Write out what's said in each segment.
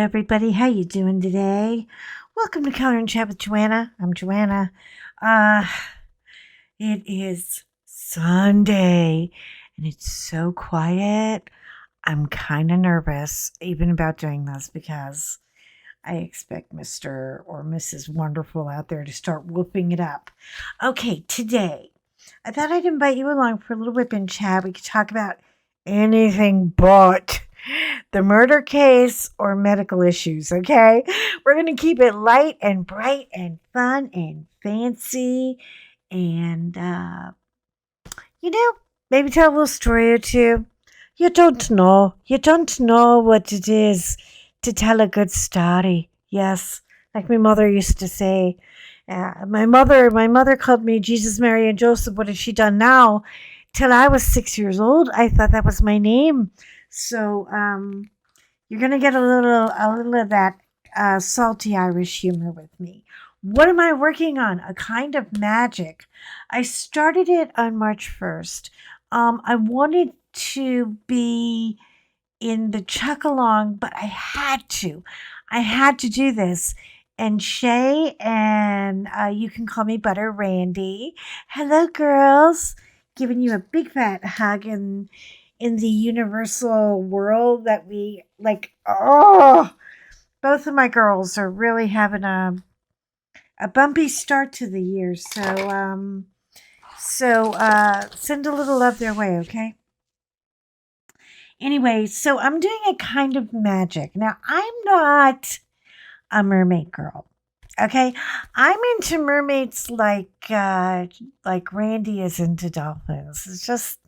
everybody. How you doing today? Welcome to Color and Chat with Joanna. I'm Joanna. Uh, it is Sunday, and it's so quiet. I'm kind of nervous even about doing this because I expect Mr. or Mrs. Wonderful out there to start whooping it up. Okay, today, I thought I'd invite you along for a little WIP and Chat. We could talk about anything but the murder case or medical issues, okay? We're going to keep it light and bright and fun and fancy and, maybe tell a little story or two. You don't know. You don't know what it is to tell a good story. Yes, like my mother used to say. My mother called me Jesus, Mary, and Joseph. What has she done now? Till I was 6 years old, I thought that was my name. So you're gonna get a little of that salty Irish humor with me. What am I working on? A kind of magic. I started it on March 1st. I wanted to be in the chuck along, but I had to. I had to do this. And Shay and you can call me Butter Randy. Hello, girls. Giving you a big fat hug in the universal world that we like. Oh, both of my girls are really having a bumpy start to the year. So send a little love their way, okay? Anyway, so I'm doing a kind of magic. Now, I'm not a mermaid girl. Okay? I'm into mermaids like Randy is into dolphins. It's just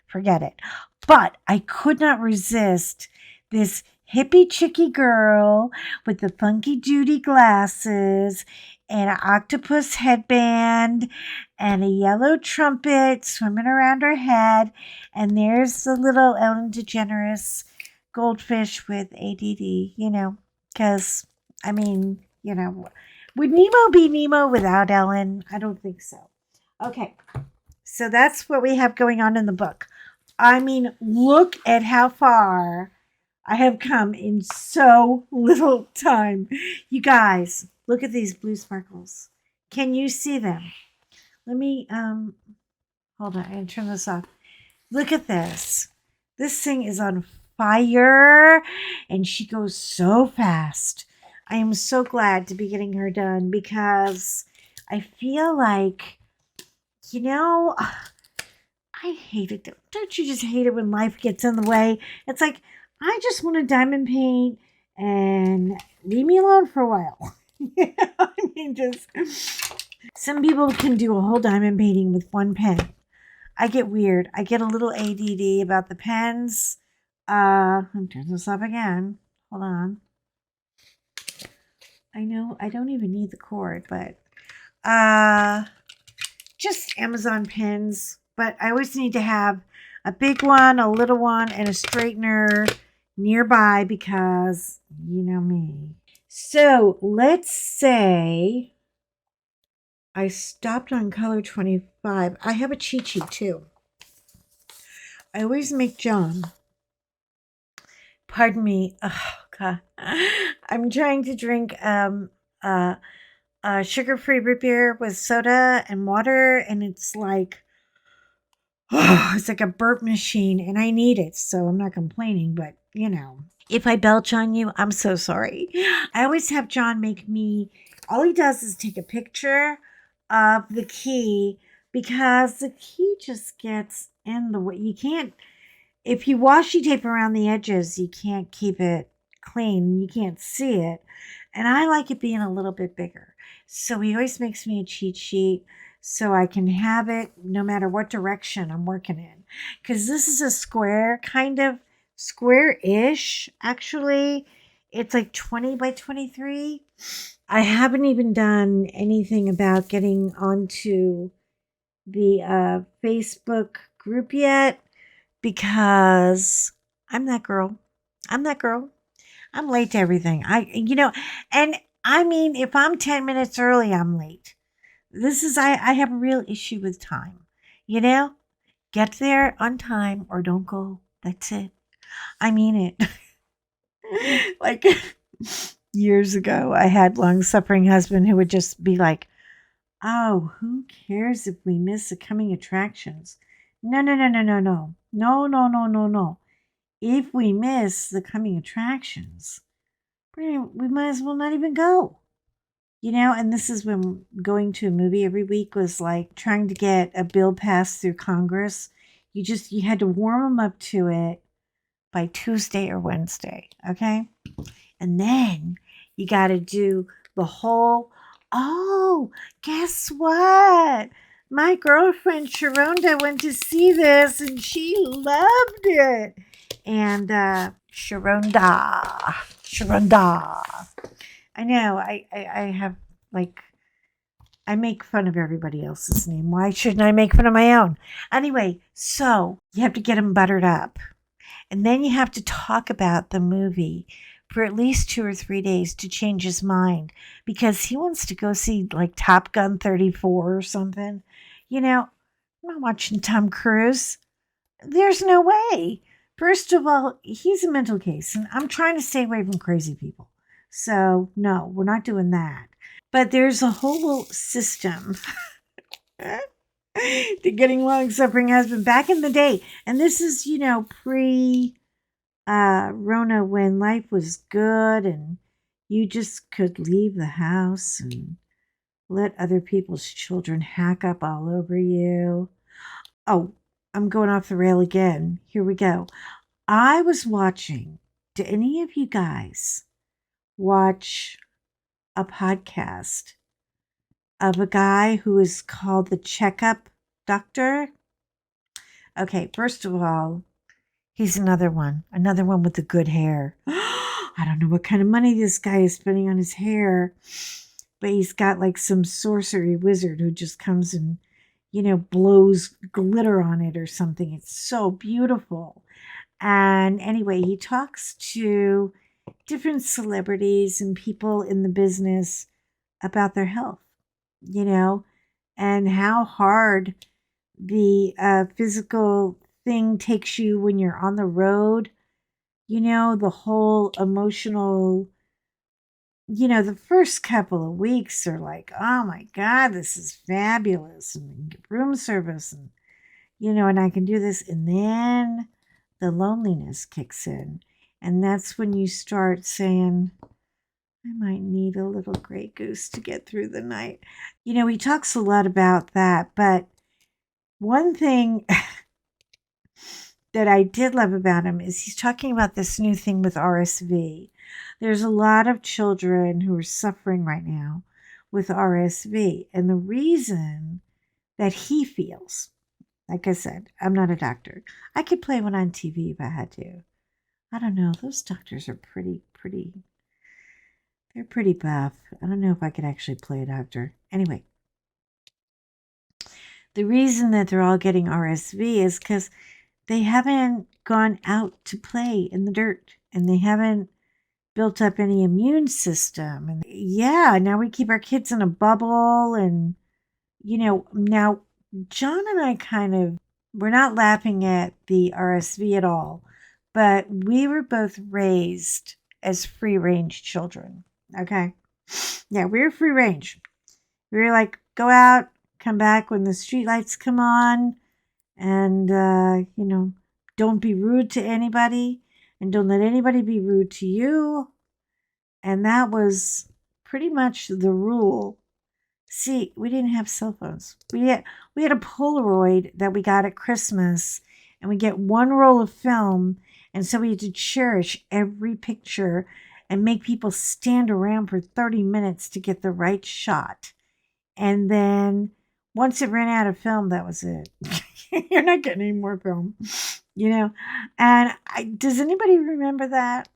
forget it. But I could not resist this hippie chicky girl with the funky duty glasses and an octopus headband and a yellow trumpet swimming around her head. And there's the little Ellen DeGeneres goldfish with ADD, because, would Nemo be Nemo without Ellen? I don't think so. Okay, so that's what we have going on in the book. I mean, look at how far I have come in so little time. You guys, look at these blue sparkles. Can you see them? Let me, hold on, and turn this off. Look at this. This thing is on fire, and she goes so fast. I am so glad to be getting her done because I feel like, I hate it. Don't you just hate it when life gets in the way? It's like, I just want to diamond paint and leave me alone for a while. I mean, just some people can do a whole diamond painting with one pen. I get weird. I get a little ADD about the pens. Let me turn this up again. Hold on. I know I don't even need the cord, but just Amazon pens. But I always need to have a big one, a little one, and a straightener nearby because you know me. So let's say I stopped on color 25. I have a cheat sheet too. I always make John. Pardon me. Oh God. I'm trying to drink sugar-free root beer with soda and water, and it's like it's like a burp machine, and I need it, so I'm not complaining, but if I belch on you, I'm so sorry. I always have John make me, all he does is take a picture of the key because the key just gets in the way. You can't, if you washi tape around the edges, you can't keep it clean. You can't see it. And I like it being a little bit bigger. So he always makes me a cheat sheet so I can have it no matter what direction I'm working in. Because this is a square, kind of square-ish, actually. It's like 20 by 23. I haven't even done anything about getting onto the Facebook group yet because I'm that girl. I'm that girl. I'm late to everything. And I mean, if I'm 10 minutes early, I'm late. I have a real issue with time. Get there on time or don't go. That's it. I mean it. Like Years ago, I had long-suffering husband who would just be like, "Oh, who cares if we miss the coming attractions? No, no, no, no, no, no. No, no, no, no, no. If we miss the coming attractions, we might as well not even go." And this is when going to a movie every week was like trying to get a bill passed through Congress. You had to warm them up to it by Tuesday or Wednesday, okay? And then you got to do the whole, oh, guess what? My girlfriend Sharonda went to see this and she loved it. And Sharonda. I know. I have like I make fun of everybody else's name. Why shouldn't I make fun of my own? Anyway, so you have to get him buttered up. And then you have to talk about the movie for at least 2 or 3 days to change his mind because he wants to go see like Top Gun 34 or something. I'm not watching Tom Cruise. There's no way. First of all, he's a mental case, and I'm trying to stay away from crazy people. So, no, we're not doing that. But there's a whole system to getting long suffering husband back in the day. And this is, pre Rona when life was good and you just could leave the house and let other people's children hack up all over you. Oh, I'm going off the rail again. Here we go. I was watching. Do any of you guys watch a podcast of a guy who is called the Checkup Doctor? Okay, first of all, he's another one with the good hair. I don't know what kind of money this guy is spending on his hair, but he's got like some sorcery wizard who just comes and, blows glitter on it or something. It's so beautiful. And anyway, he talks to different celebrities and people in the business about their health, and how hard the physical thing takes you when you're on the road, the whole emotional, the first couple of weeks are like, oh my God, this is fabulous. And we can get room service and I can do this. And then the loneliness kicks in. And that's when you start saying, I might need a little gray goose to get through the night. He talks a lot about that. But one thing that I did love about him is he's talking about this new thing with RSV. There's a lot of children who are suffering right now with RSV. And the reason that he feels, like I said, I'm not a doctor. I could play one on TV if I had to. I don't know. Those doctors are they're pretty buff. I don't know if I could actually play a doctor. Anyway, the reason that they're all getting RSV is because they haven't gone out to play in the dirt and they haven't built up any immune system. And yeah, now we keep our kids in a bubble. And, now John and I we're not laughing at the RSV at all, but we were both raised as free range children. Okay. Yeah, we were free range. We were like, go out, come back when the street lights come on, and, don't be rude to anybody, and don't let anybody be rude to you. And that was pretty much the rule. See, we didn't have cell phones. We had a Polaroid that we got at Christmas, and we get one roll of film, and so we had to cherish every picture and make people stand around for 30 minutes to get the right shot. And then once it ran out of film, that was it. You're not getting any more film, And does anybody remember that?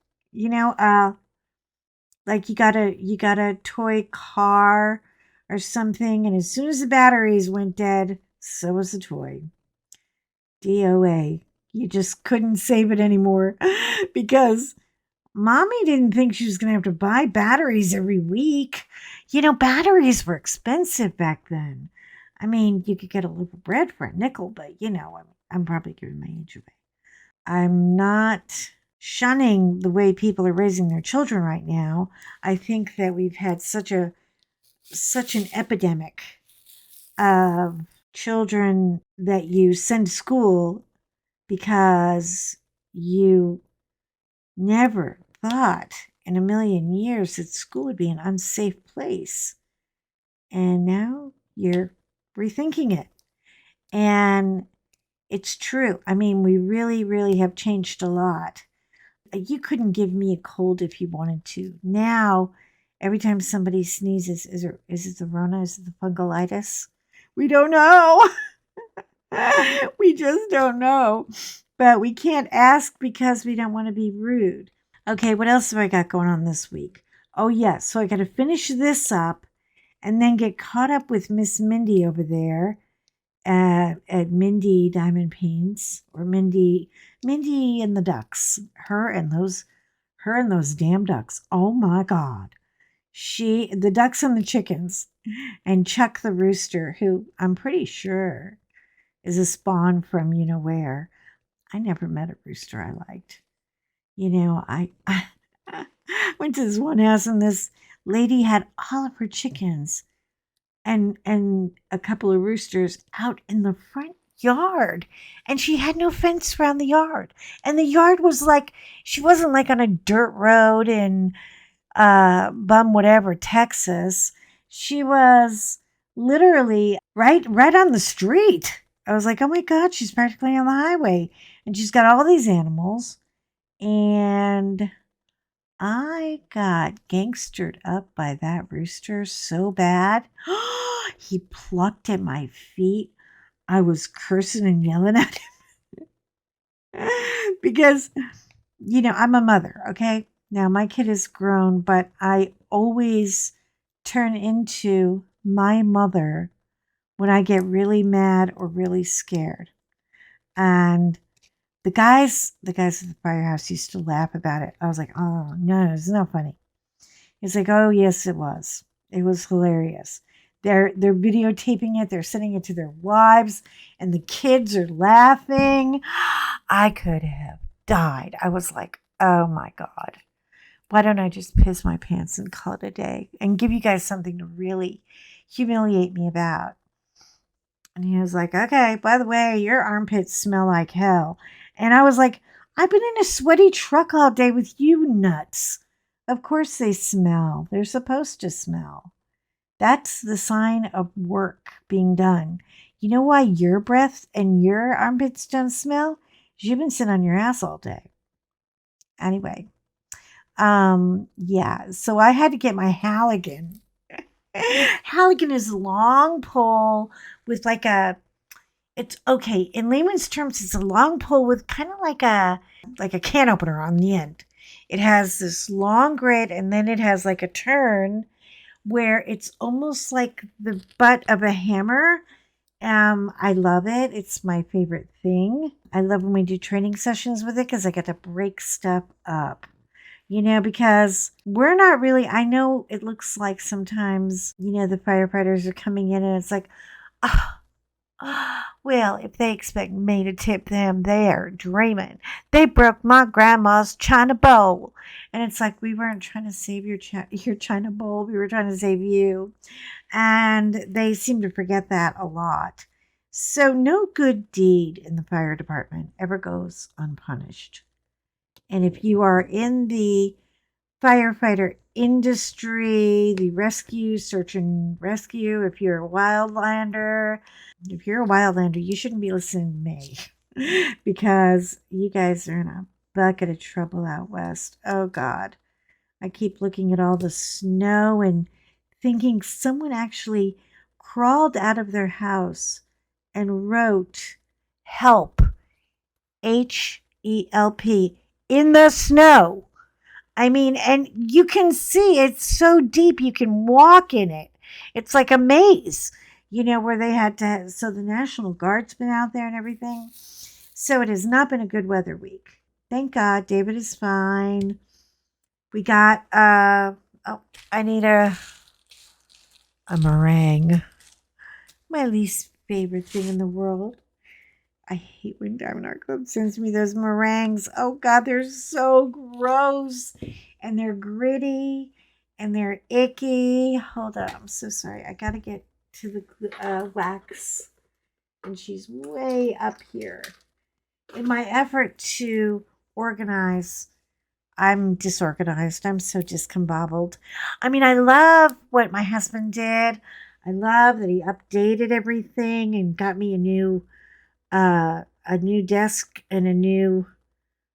Like you got a toy car or something, and as soon as the batteries went dead, so was the toy. DOA. You just couldn't save it anymore because Mommy didn't think she was going to have to buy batteries every week. Batteries were expensive back then. I mean, you could get a loaf of bread for a nickel, but I'm probably giving my age away. I'm not shunning the way people are raising their children right now. I think that we've had such an epidemic of children that you send to school because you never thought in a million years that school would be an unsafe place. And now you're rethinking it. And it's true. I mean, we really, really have changed a lot. You couldn't give me a cold if you wanted to. Now, every time somebody sneezes, is it the Rona? Is it the fungolitis? We don't know. We just don't know. But we can't ask because we don't want to be rude. Okay, what else have I got going on this week? Oh, yes. So I got to finish this up and then get caught up with Miss Mindy over there at Mindy Diamond Paints, or Mindy and the Ducks. Her and those damn ducks. Oh my God. The ducks and the chickens, and Chuck the rooster, who I'm pretty sure is a spawn from you know where. I never met a rooster I liked. I went to this one house and this lady had all of her chickens and a couple of roosters out in the front yard, and she had no fence around the yard, and the yard was like, she wasn't like on a dirt road in bum whatever Texas. She was literally right on the street. I was like, oh my God, she's practically on the highway, and she's got all these animals. And I got gangstered up by that rooster so bad. He plucked at my feet. I was cursing and yelling at him because, I'm a mother, okay? Now, my kid is grown, but I always turn into my mother when I get really mad or really scared. And the guys at the firehouse used to laugh about it. I was like, oh, no, it's not funny. It's like, oh, yes, it was. It was hilarious. They're videotaping it. They're sending it to their wives, and the kids are laughing. I could have died. I was like, oh, my God. Why don't I just piss my pants and call it a day and give you guys something to really humiliate me about? And he was like, okay, by the way, your armpits smell like hell. And I was like, I've been in a sweaty truck all day with you nuts. Of course they smell. They're supposed to smell. That's the sign of work being done. You know why your breath and your armpits don't smell? 'Cause you've been sitting on your ass all day. Anyway, yeah, so I had to get my Halligan. Halligan is a long pole with it's okay. In layman's terms, it's a long pole with kind of like a can opener on the end. It has this long grid, and then it has like a turn where it's almost like the butt of a hammer. I love it. It's my favorite thing. I love when we do training sessions with it because I get to break stuff up. Because we're not really, I know it looks like sometimes, the firefighters are coming in and it's like, oh, well, if they expect me to tip them, they're dreaming. They broke my grandma's china bowl. And it's like, we weren't trying to save your china bowl. We were trying to save you. And they seem to forget that a lot. So no good deed in the fire department ever goes unpunished. And if you are in the firefighter industry, the rescue, search and rescue, if you're a wildlander, you shouldn't be listening to me because you guys are in a bucket of trouble out west. Oh God. I keep looking at all the snow and thinking someone actually crawled out of their house and wrote help, HELP, in the snow. I mean, and you can see it's so deep you can walk in it. It's like a maze, where they had to, so the National Guard's been out there and everything. So it has not been a good weather week. Thank God David is fine. We got, I need a meringue. My least favorite thing in the world. I hate when Diamond Art Club sends me those meringues. Oh God, they're so gross, and they're gritty, and they're icky. Hold on, I'm so sorry. I gotta get to the wax, and she's way up here. In my effort to organize, I'm disorganized. I'm so discombobbled. I mean, I love what my husband did. I love that he updated everything and got me a new desk and a new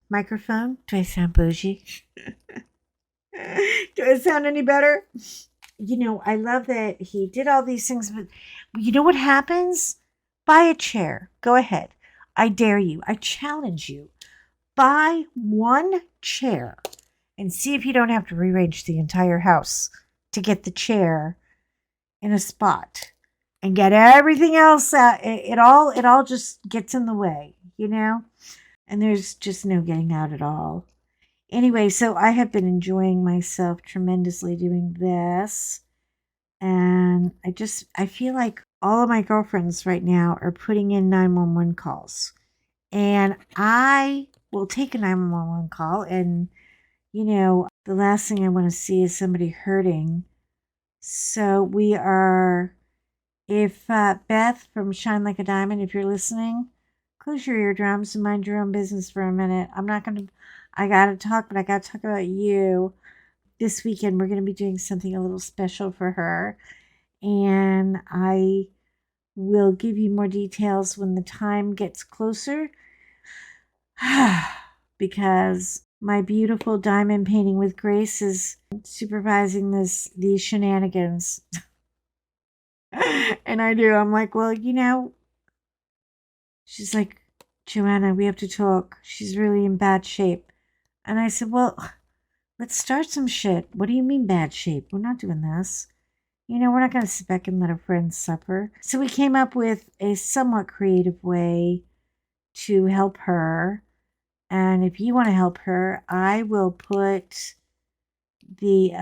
microphone. Do I sound bougie? Do I sound any better? I love that he did all these things, but you know what happens? Buy a chair. Go ahead. I dare you. I challenge you. Buy one chair and see if you don't have to rearrange the entire house to get the chair in a spot and get everything else out. It all just gets in the way, and there's just no getting out at all. Anyway, so I have been enjoying myself tremendously doing this. And I feel like all of my girlfriends right now are putting in 911 calls. And I will take a 911 call. And, the last thing I want to see is somebody hurting. So if Beth from Shine Like a Diamond, if you're listening, close your eardrums and mind your own business for a minute. I got to talk, but I got to talk about you. This weekend, we're going to be doing something a little special for her. And I will give you more details when the time gets closer. Because my beautiful diamond painting with Grace is supervising these shenanigans. And I'm like, well, she's like, Joanna, we have to talk. She's really in bad shape. And I said, well, let's start some shit. What do you mean bad shape? We're not doing this. We're not going to sit back and let our friends suffer. So we came up with a somewhat creative way to help her. And if you want to help her, I will put the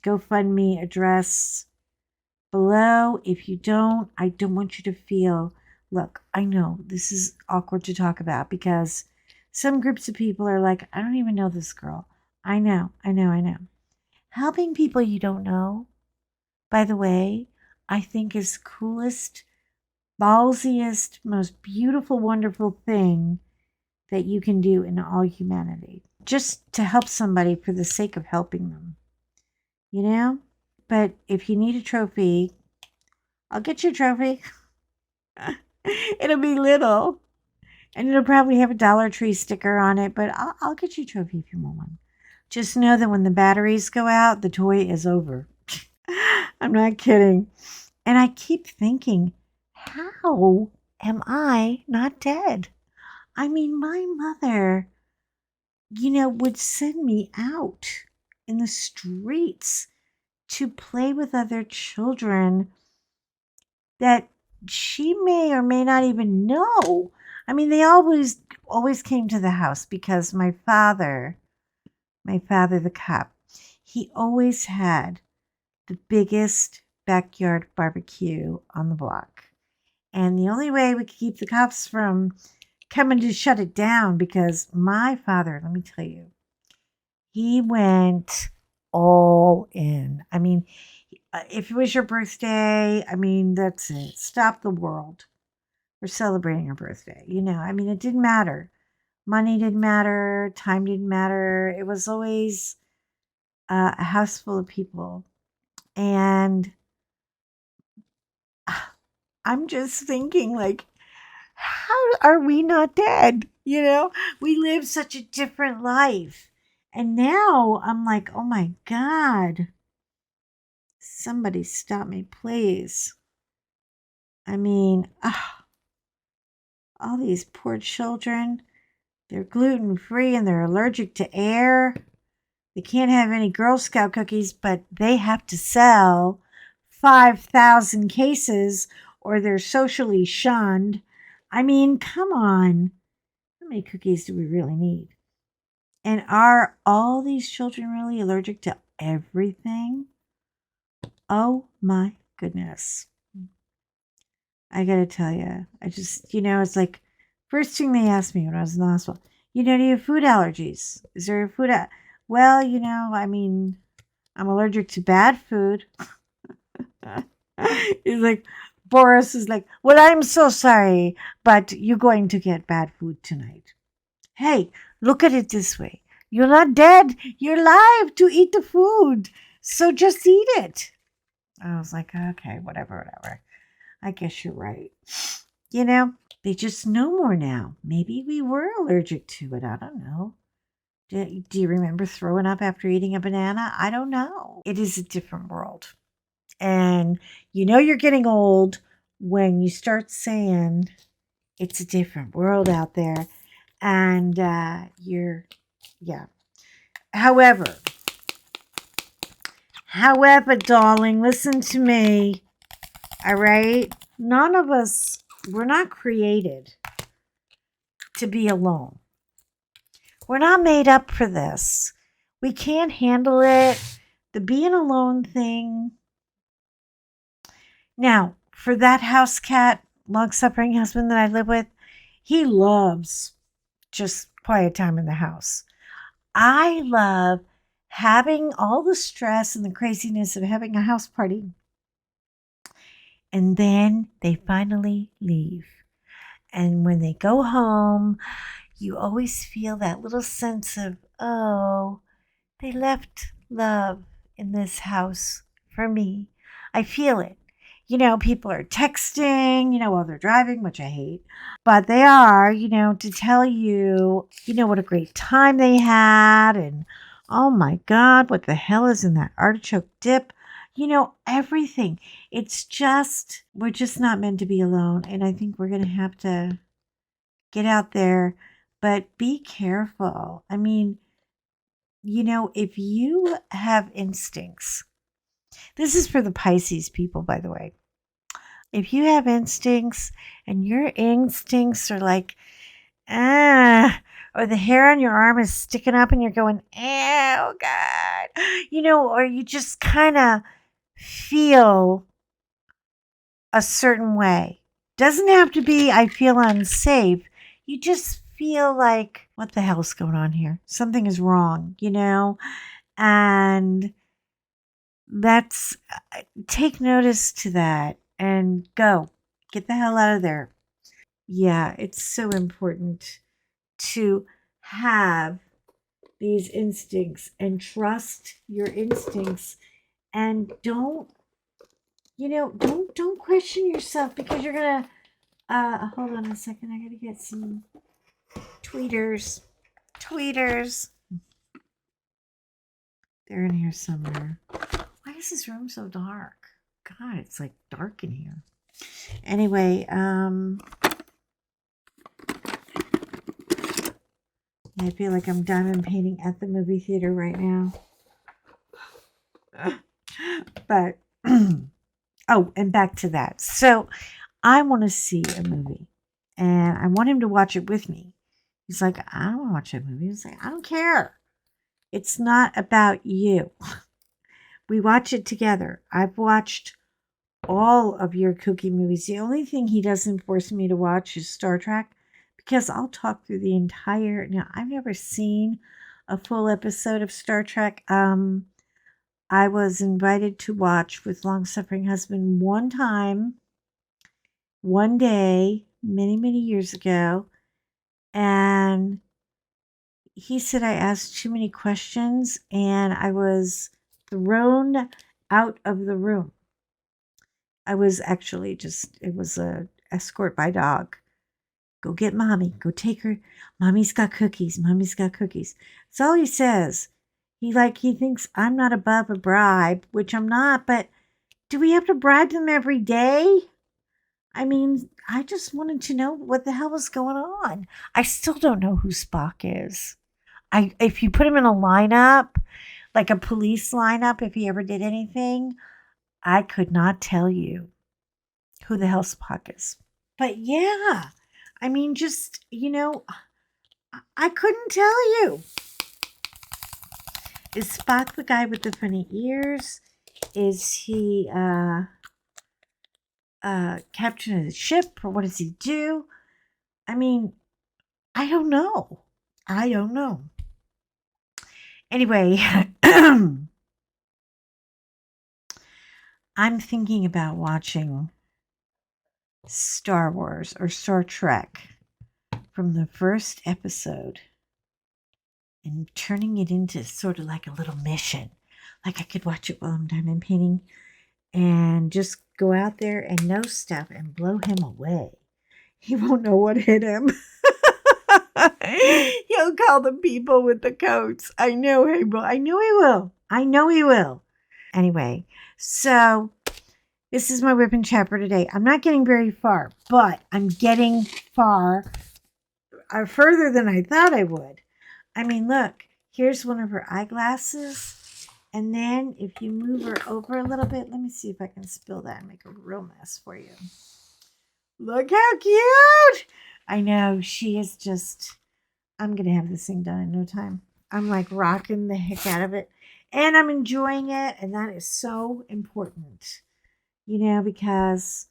GoFundMe address below. If you don't, I don't want you to feel, look, I know this is awkward to talk about because some groups of people are like, I don't even know this girl. I know. Helping people you don't know, by the way, I think is the coolest, ballsiest, most beautiful, wonderful thing that you can do in all humanity. Just to help somebody for the sake of helping them. But if you need a trophy, I'll get you a trophy. It'll be little. And it'll probably have a Dollar Tree sticker on it, but I'll get you a trophy if you want one. Just know that when the batteries go out, the toy is over. I'm not kidding. And I keep thinking, how am I not dead? I mean, my mother, would send me out in the streets to play with other children that she may or may not even know. I mean, they always came to the house because my father, the cop, he always had the biggest backyard barbecue on the block. And the only way we could keep the cops from coming to shut it down, because my father, let me tell you, he went all in. I mean, if it was your birthday, I mean, that's it. Stop the world. We're celebrating your birthday. I mean, it didn't matter. Money didn't matter. Time didn't matter. It was always a house full of people. And I'm just thinking, like, how are we not dead? We live such a different life. And now I'm like, oh my God, somebody stop me, please. I mean, all these poor children, they're gluten free and they're allergic to air. They can't have any Girl Scout cookies, but they have to sell 5,000 cases or they're socially shunned. I mean, come on. How many cookies do we really need? And are all these children really allergic to everything? Oh my goodness. I gotta tell you, I just, it's like First thing they asked me when I was in the hospital, do you have food allergies? Is there a food? Well, I mean, I'm allergic to bad food. He's like, Boris is like, well, I'm so sorry, but you're going to get bad food tonight. Hey, look at it this way. You're not dead. You're alive to eat the food. So just eat it. I was like, okay, whatever. I guess you're right. They just know more now. Maybe we were allergic to it. I don't know. Do you remember throwing up after eating a banana? I don't know. It is a different world. And you're getting old when you start saying it's a different world out there. And yeah. However, darling, listen to me. All right? None of us, we're not created to be alone. We're not made up for this. We can't handle it. The being alone thing. Now, for that house cat, long suffering husband that I live with, he loves just quiet time in the house. I love having all the stress and the craziness of having a house party. And then they finally leave. And when they go home, you always feel that little sense of, oh, they left love in this house for me. I feel it. People are texting, while they're driving, which I hate. But they are, to tell you, what a great time they had. And oh my God, what the hell is in that artichoke dip? Everything. It's just, we're just not meant to be alone. And I think we're going to have to get out there, but be careful. I mean, if you have instincts, this is for the Pisces people, by the way. If you have instincts and your instincts are like, or the hair on your arm is sticking up and you're going, oh God, or you just kind of feel a certain way. Doesn't have to be, I feel unsafe. You just feel like, what the hell's going on here? Something is wrong, and that's, take notice to that and go. Get the hell out of there. Yeah, it's so important to have these instincts and trust your instincts, and don't question yourself, because you're gonna hold on a second, I gotta get some tweeters. They're in here somewhere. Why is this room so dark? God, it's like dark in here. Anyway, I feel like I'm diamond painting at the movie theater right now. But, oh, and back to that. So, I want to see a movie, and I want him to watch it with me. He's like, I don't want to watch that movie. He's like, I don't care. It's not about you. We watch it together. I've watched all of your kooky movies. The only thing he doesn't force me to watch is Star Trek, because I'll talk through the entire. Now, I've never seen a full episode of Star Trek. I was invited to watch with long suffering husband one time, one day, many, many years ago. And he said I asked too many questions and I was thrown out of the room. I was actually it was a escort by dog. Go get mommy. Go take her. Mommy's got cookies. Mommy's got cookies. That's all he says. He thinks I'm not above a bribe, which I'm not, but do we have to bribe them every day? I mean, I just wanted to know what the hell was going on. I still don't know who Spock is. If you put him in a lineup, like a police lineup, if he ever did anything, I could not tell you who the hell Spock is. But yeah, I mean, just, I couldn't tell you. Is Spock the guy with the funny ears? Is he captain of the ship, or what does he do? I mean, I don't know. I don't know. Anyway, I'm thinking about watching Star Wars or Star Trek from the first episode and turning it into sort of like a little mission. Like I could watch it while I'm diamond painting and just go out there and know stuff and blow him away. He won't know what hit him. He'll call the people with the coats. I know he will. I know he will. I know he will. Anyway, so this is my WIP and Chat for today. I'm not getting very far, but I'm getting further than I thought I would. I mean, look, here's one of her eyeglasses. And then if you move her over a little bit, let me see if I can spill that and make a real mess for you. Look how cute. I know, she is just, I'm going to have this thing done in no time. I'm like rocking the heck out of it. And I'm enjoying it. And that is so important, because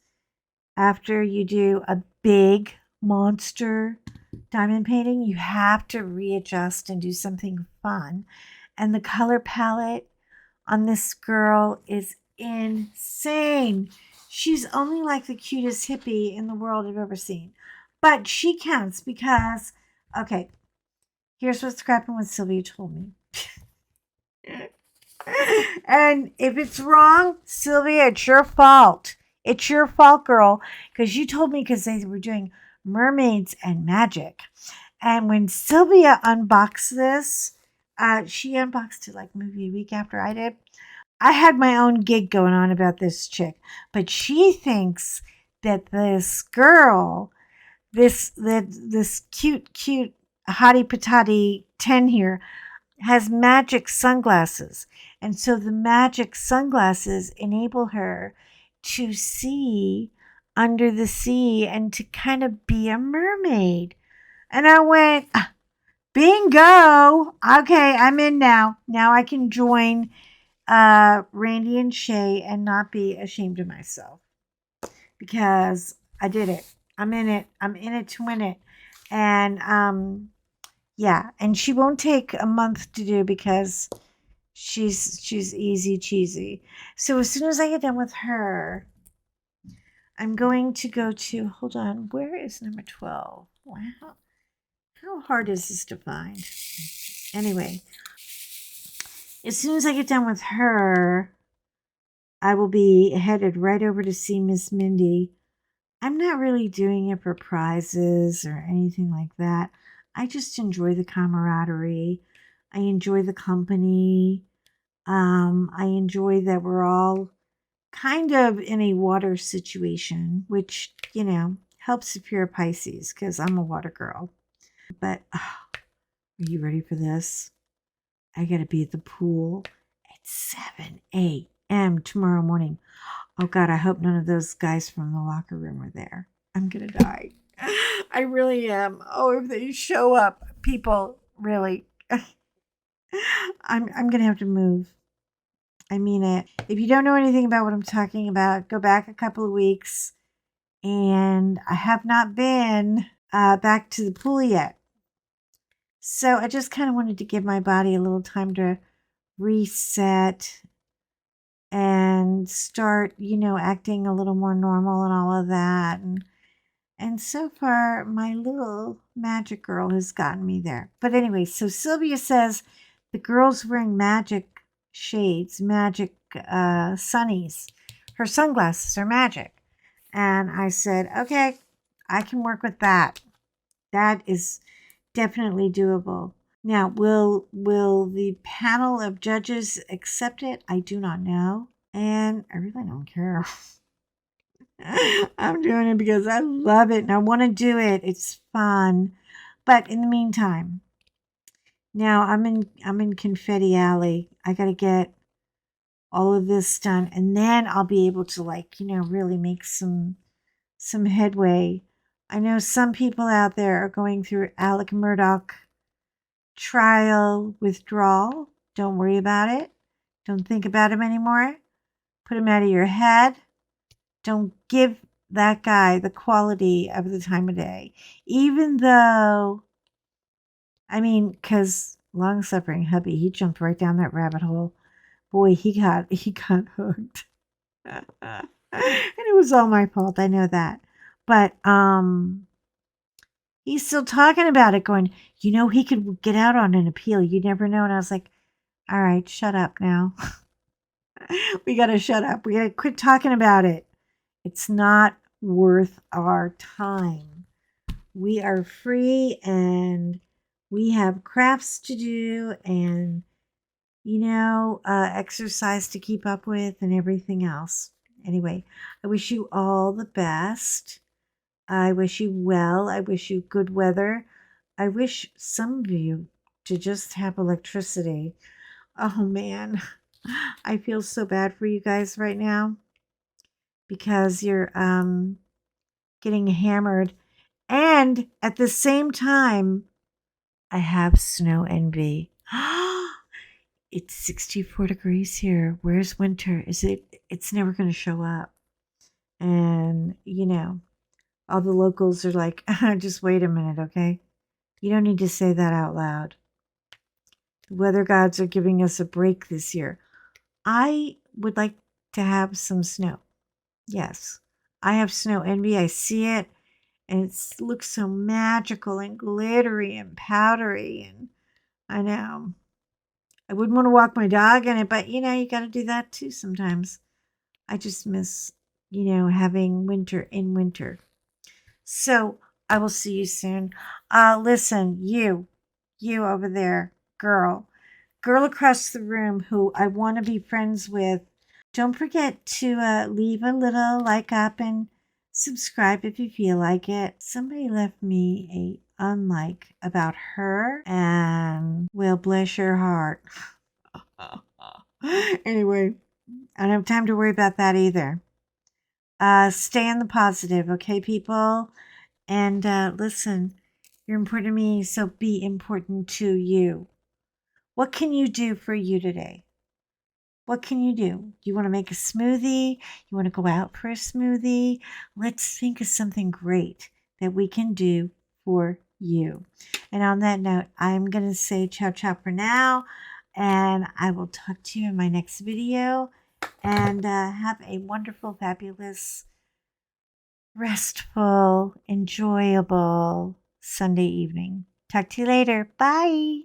after you do a big monster diamond painting, you have to readjust and do something fun. And the color palette on this girl is insane. She's only like the cutest hippie in the world I've ever seen. But she counts because, okay, here's what's happened with Sylvia told me. And if it's wrong, Sylvia, it's your fault. It's your fault, girl, because you told me because they were doing mermaids and magic. And when Sylvia unboxed this, she unboxed it like maybe a week after I did. I had my own gig going on about this chick, but she thinks that this girl, this cute hottie patati 10 here, has magic sunglasses. And so the magic sunglasses enable her to see under the sea and to kind of be a mermaid. And I went, bingo. Okay, I'm in now. Now I can join Randy and Shay and not be ashamed of myself because I did it. I'm in it. I'm in it to win it. And yeah, and she won't take a month to do because she's easy cheesy. So as soon as I get done with her, I'm going to go to, hold on, where is number 12? Wow. How hard is this to find? Anyway, as soon as I get done with her, I will be headed right over to see Miss Mindy. I'm not really doing it for prizes or anything like that. I just enjoy the camaraderie. I enjoy the company. I enjoy that we're all kind of in a water situation, which, helps if you're a Pisces because I'm a water girl. But are you ready for this? I got to be at the pool at 7 a.m. tomorrow morning. Oh, God, I hope none of those guys from the locker room are there. I'm going to die. I really am. Oh, if they show up, people, really. I'm going to have to move. I mean it. If you don't know anything about what I'm talking about, go back a couple of weeks. And I have not been back to the pool yet. So I just kind of wanted to give my body a little time to reset and start, acting a little more normal and all of that. And so far, my little magic girl has gotten me there. But anyway, so Sylvia says the girl's wearing magic shades, magic sunnies. Her sunglasses are magic. And I said, okay, I can work with that. That is definitely doable. Now, will the panel of judges accept it? I do not know. And I really don't care. I'm doing it because I love it and I want to do it. It's fun. But in the meantime, now I'm in Confetti Alley. I got to get all of this done and then I'll be able to really make some headway. I know some people out there are going through Alec Murdoch trial withdrawal. Don't worry about it. Don't think about him anymore. Put him out of your head. Don't give that guy the quality of the time of day. Even though, I mean, because long suffering hubby, he jumped right down that rabbit hole. Boy, he got hooked. And it was all my fault. I know that. But he's still talking about it, going, he could get out on an appeal. You never know. And I was like, all right, shut up now. We got to shut up. We got to quit talking about it. It's not worth our time. We are free and we have crafts to do and, exercise to keep up with and everything else. Anyway, I wish you all the best. I wish you well. I wish you good weather. I wish some of you to just have electricity. Oh man, I feel so bad for you guys right now because you're getting hammered. And at the same time, I have snow envy. It's 64 degrees here. Where's winter? It's never going to show up. And, all the locals are like, just wait a minute, okay? You don't need to say that out loud. The weather gods are giving us a break this year. I would like to have some snow. Yes. I have snow envy. I see it and it looks so magical and glittery and powdery. And I know I wouldn't want to walk my dog in it, but you got to do that too sometimes. I just miss, having winter in winter. So I will see you soon. Listen, you over there, girl across the room who I want to be friends with. Don't forget to leave a little like up and subscribe if you feel like it. Somebody left me a unlike about her and will bless your heart. Anyway, I don't have time to worry about that either. Stay in the positive, okay, people? And listen, you're important to me, so be important to you. What can you do for you today? What can you do? You want to make a smoothie? You want to go out for a smoothie? Let's think of something great that we can do for you. And on that note, I'm going to say ciao, ciao for now. And I will talk to you in my next video. And have a wonderful, fabulous, restful, enjoyable Sunday evening. Talk to you later. Bye.